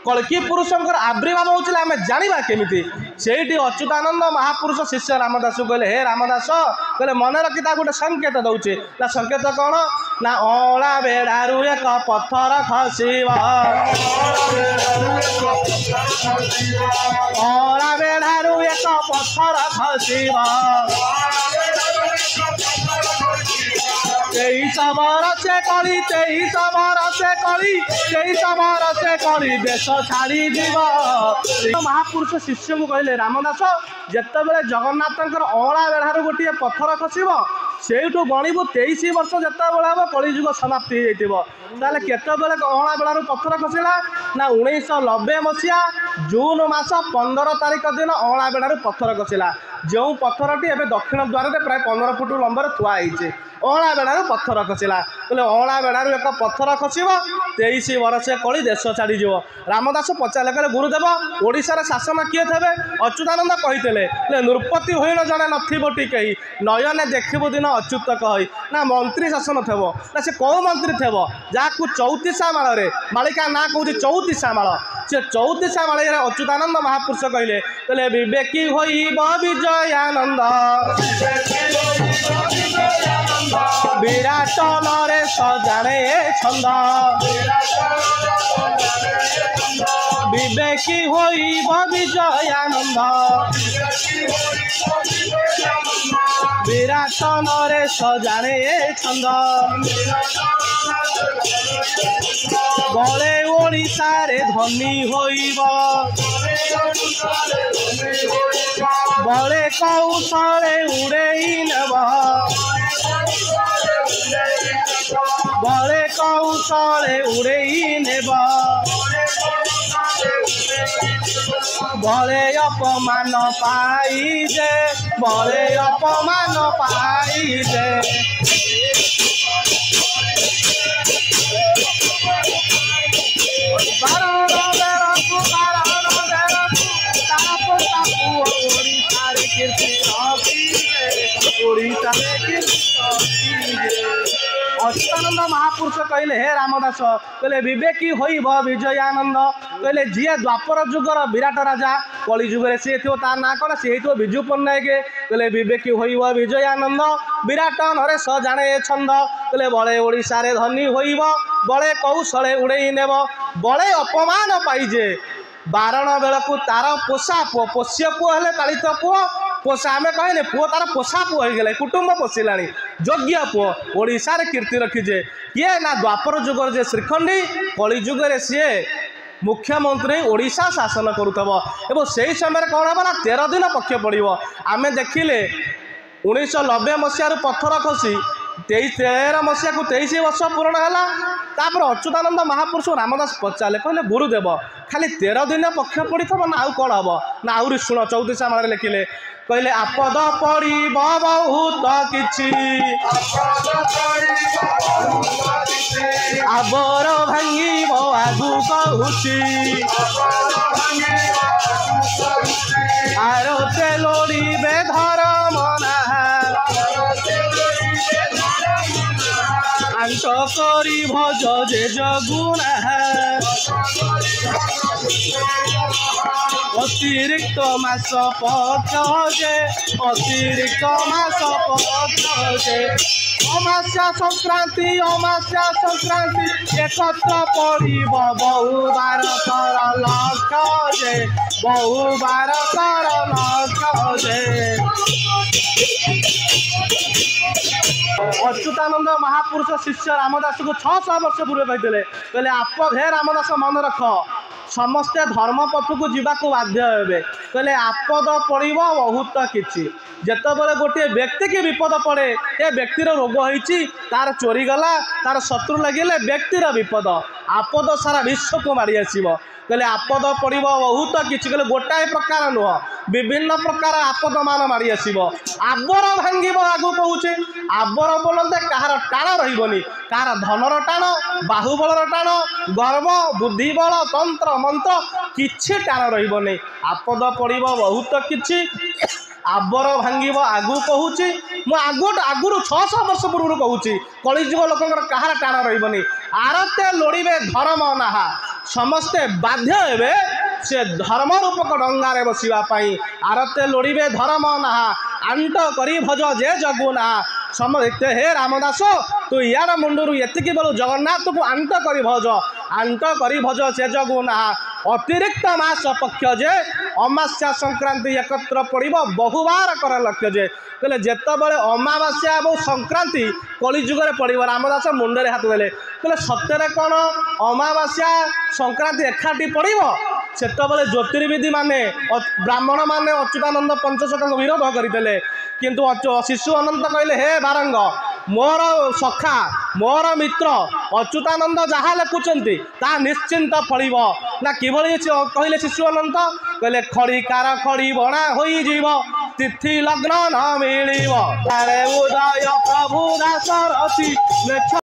कल्की पुरुषंकर आविर्भाव होउछिला आमे जानिबा केमिति सेठी अच्युतानंद महापुरुष शिष्य रामदास कहले हे रामदास कहले मन रखिता गोटे संकेत दउछे ना संकेत कौन ना ओला बेड़ारू एक पत्थर खसिबा ओला बेड़ारू एक पत्थर खसिबा तेईस बरसे कली तेईस बरसे कली तेईस बरसे कली देश छाड़ी दीब महापुरुष शिष्य को कहले रामदास जितेबाला जगन्नाथंकर अँला बेढ़ार गोटे पत्थर खसब सेठू गणिबू 23 वर्ष जितेबाला हम कलिजुग समाप्ति हो ताले केतबेले अँला बेढ़ार पत्थर खसला ना 1990 मसीहा जून मास 15 तारिख दिन अँला बेढ़ार पत्थर खसला जो पत्थरटी एवं दक्षिण द्वार प्राय 15 फुट लंबर थुआ होती अँला बेढ़ार पत्थर खसला बोले अँला बेढ़ार एक पत्थर खसब 23 वर्ष कली देश छाड़ी रामदास पचारे कहले गुरुदेव ओडिशार शासन किए थे अच्युतानंद कहते नृपति होइन जड़े नथी कही नयने देखबू दिन अच्युत कही ना मंत्री शासन थे ना से कौ मंत्री थे जहाँ 34 माल मालिका ना कौन 34 माल से 34 माल अच्युतानंद महापुरुष कहले विवेकी विजयानंद विराट नरेश जाने छंद विवेकी विजयानंद विराट नरेश जाने छंद बड़े ओडिशारे धनी होइब बड़े कौशले उड़ेई नेब बड़े कौशले उड़ेई नेब बड़े अपमान पाई जे बड़े अपमान पाई जे अच्युतानंद महापुरुष कहले हे रामदास कहले विवेकी होइब विजयानंद कहले जी द्वापर जुगर विराट राजा कली जुगे सी थो तार ना कौन सी हो विजु पट्टनायक कहले विवेकी होइब विजयानंद विराट नरेश जाने छंद कहले बड़े ओडिशारे धनी होइब बड़े कौशले उड़ेई नेब बड़े अपमान पाइजे बारण बेलू तार पोषा पुओ पोष्य पुओ हेले ताड़ित पुओ पोषा आम कहने पुओ तार पोषा पुओ हो गले कुटुंब पोषिला योग्य पुओ ओडिशारे कीर्ति रखीजे किए ना द्वापर जुगर जे श्रीखंडी कली जुगे सी मुख्यमंत्री ओडिशा शासन करुव एवं से समय कौन हम ना 13 दिन पक्ष पड़ो आम देखिले 1990 मसीह पत्थर खसी 13 मसीहा को 23 वर्ष पूर्ण है तापर अच्युतानंद महापुरुष रामदास पचारे कहले गुरुदेव खाली 13 दिन पक्ष पड़ी थब ना आउ कौन हम ना आउरी शुण 34 मारे लिखिले कहले आपद पड़ब बहुत किछि आबर भांगिब आगु कहूछि आरते लोड़िबे धर्म आंट करी भज जे जगुणा अतिरिक्त मास पक्षे अतिरिक्त मास पक्षे अमास्या संक्रांति एकत्र पड़ब बहुबार कर लक्ष्य बहुबार कर लक्ष्य अच्युतानंद महापुरुष शिष्य रामदास को 600 वर्ष पूर्व कहते आप हे रामदास मन रख समस्ते धर्म पथ को जावाक बाध्य हे कहले आपद पड़ब बहुत किछि जितेबाला गोटे व्यक्ति की विपद पड़े ए व्यक्तिर रोग होती तार चोरी गला तार शत्रु लगे व्यक्तिर विपद आपद सारा विश्व को मारी आसब कहले आपद पड़ब बहुत किछि कहले गोटाए प्रकार नुह विभिन्न प्रकार आपद मान मारी आसब आबर भांगिब आगु कहूचे आबर बोलते कहार टाण रही कहार धनर टाण बाहुबलर टाण गर्व बुद्धिबल तंत्र मंत्र किछि टाण रही आपद पड़ब बहुत किछि आबर भांगिब आगु कहूची मु आगुरु 600 वर्ष पूर्व कहूची कलिजुग लोकंकर कहार टाण रही आरते लोड़े धर्म नाहा समस्ते बाध्य हे से धर्म रूपक डंगारे बसवाई आरते लोड़े धर्म नाहा आंट करी भज जे जगु ना समस्ते हे रामदास तू यार मुंडरू एतिकी बोलू जगन्नाथ को आंट करी भज से जगु ना अतिरिक्त मास पक्ष जे अमास्या संक्रांति एकत्र पड़ो बहुबार कर लक्ष्य जे कहले जितेबाला अमावास्या और संक्रांति कलिजुगे पड़ो रामदास मुंडे हाथ देले कहले सत्य कौन अमावास्या संक्रांति एकाठी पड़ो सेतबले ज्योतिर्विधि माने ब्राह्मण माने अच्युतानंद पंचशखा विरोध करते किंतु शिशु अनंत कहले हे बारंग मोर सखा मोर मित्र अच्युतानंद जहाँ लिखुंट ता निश्चिंत फल ना किभली कहले शिशु अनंत कहले खड़ी कार खड़ी बणा हो तिथि लग्न न मिल उदय प्रभु दासरथी